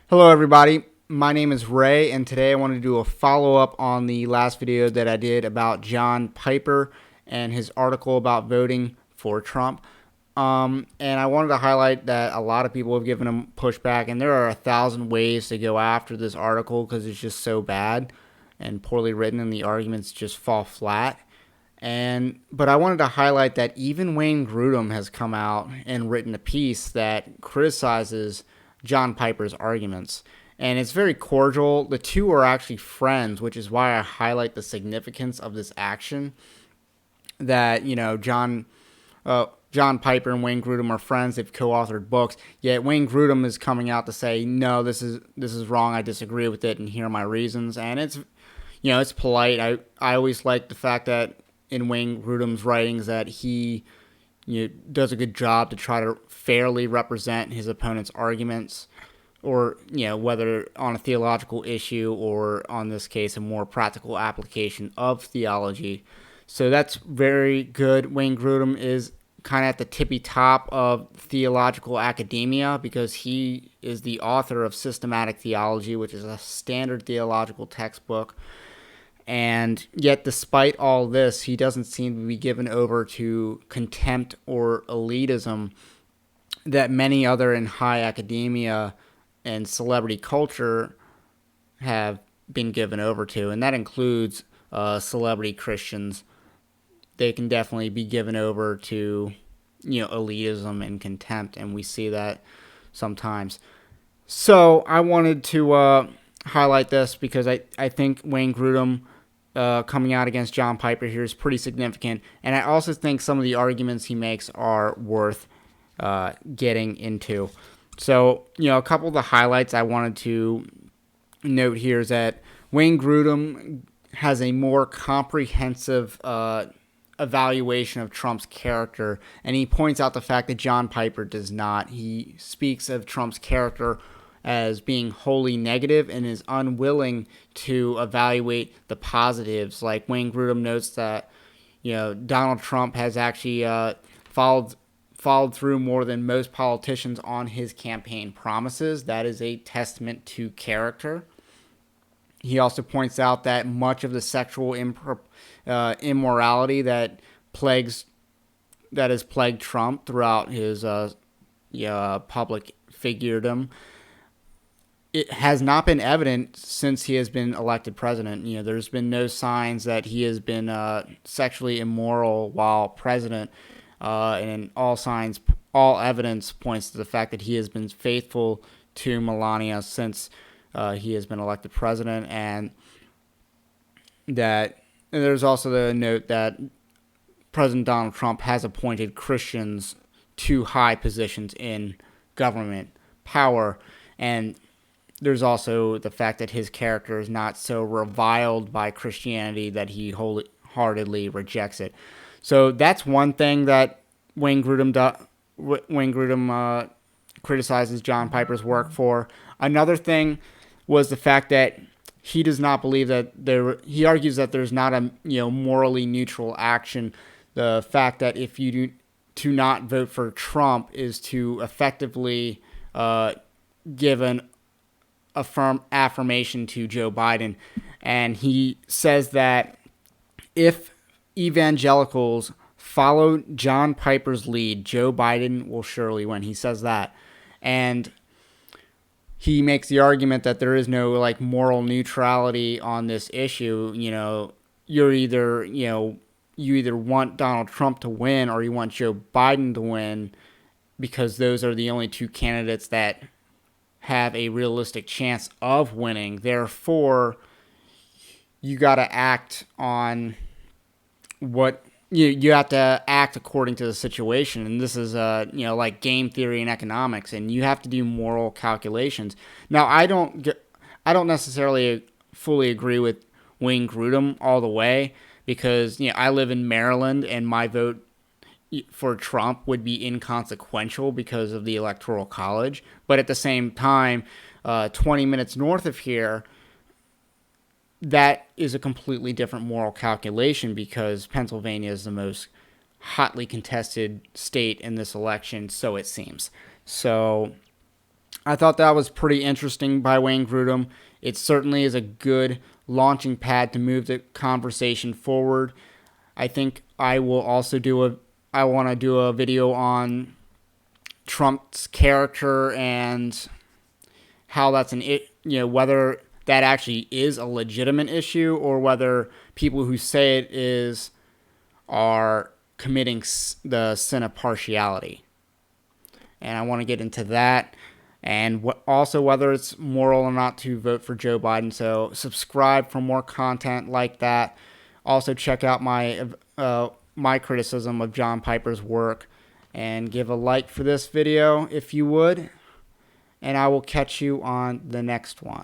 Hello everybody, my name is Ray and today I want to do a follow-up on the last video that I did about John Piper and his article about voting for Trump. And I wanted to highlight that a lot of people have given him pushback, and there are 1,000 ways to go after this article because it's just so bad and poorly written and the arguments just fall flat. But I wanted to highlight that even Wayne Grudem has come out and written a piece that criticizes John Piper's arguments. And it's very cordial. The two are actually friends, which is why I highlight the significance of this action. That, John Piper and Wayne Grudem are friends. They've co-authored books. Yet Wayne Grudem is coming out to say, no, this is wrong. I disagree with it, and here are my reasons. And it's polite. I always like the fact that in Wayne Grudem's writings that he does a good job to try to fairly represent his opponent's arguments, or whether on a theological issue or on this case a more practical application of theology. So that's very good. Wayne Grudem is kind of at the tippy top of theological academia because he is the author of Systematic Theology, which is a standard theological textbook. And yet, despite all this, he doesn't seem to be given over to contempt or elitism that many other in high academia and celebrity culture have been given over to. And that includes celebrity Christians. They can definitely be given over to, elitism and contempt. And we see that sometimes. So I wanted to highlight this because I think Wayne Grudem coming out against John Piper here is pretty significant. And I also think some of the arguments he makes are worth getting into. So, a couple of the highlights I wanted to note here is that Wayne Grudem has a more comprehensive evaluation of Trump's character, and he points out the fact that John Piper does not. He speaks of Trump's character as being wholly negative and is unwilling to evaluate the positives. Like Wayne Grudem notes that, Donald Trump has actually followed through more than most politicians on his campaign promises. That is a testament to character. He also points out that much of the sexual immorality that has plagued Trump throughout his public figuredom, it has not been evident since he has been elected president. There's been no signs that he has been sexually immoral while president, and all evidence points to the fact that he has been faithful to Melania since he has been elected president, and there's also the note that President Donald Trump has appointed Christians to high positions in government power, and there's also the fact that his character is not so reviled by Christianity that he wholeheartedly rejects it. So that's one thing that Wayne Grudem criticizes John Piper's work for. Another thing was the fact that he does not believe that he argues that there's not a morally neutral action. The fact that if you to not vote for Trump is to effectively give an affirmation to Joe Biden. And he says that if evangelicals follow John Piper's lead, Joe Biden will surely win. He says that. And he makes the argument that there is no moral neutrality on this issue. You either want Donald Trump to win or you want Joe Biden to win, because those are the only two candidates that have a realistic chance of winning. Therefore, you got to act on what you have to act according to the situation, and this is like game theory in economics, and you have to do moral calculations. Now, I don't necessarily fully agree with Wayne Grudem all the way, because I live in Maryland, and my vote for Trump would be inconsequential because of the Electoral College. But at the same time, 20 minutes north of here, that is a completely different moral calculation, because Pennsylvania is the most hotly contested state in this election, so it seems. So I thought that was pretty interesting by Wayne Grudem. It certainly is a good launching pad to move the conversation forward. I think I will also I want to do a video on Trump's character and how that's whether that actually is a legitimate issue or whether people who say it is are committing the sin of partiality. And I want to get into that, and also whether it's moral or not to vote for Joe Biden. So subscribe for more content like that. Also check out my criticism of John Piper's work, and give a like for this video if you would. And I will catch you on the next one.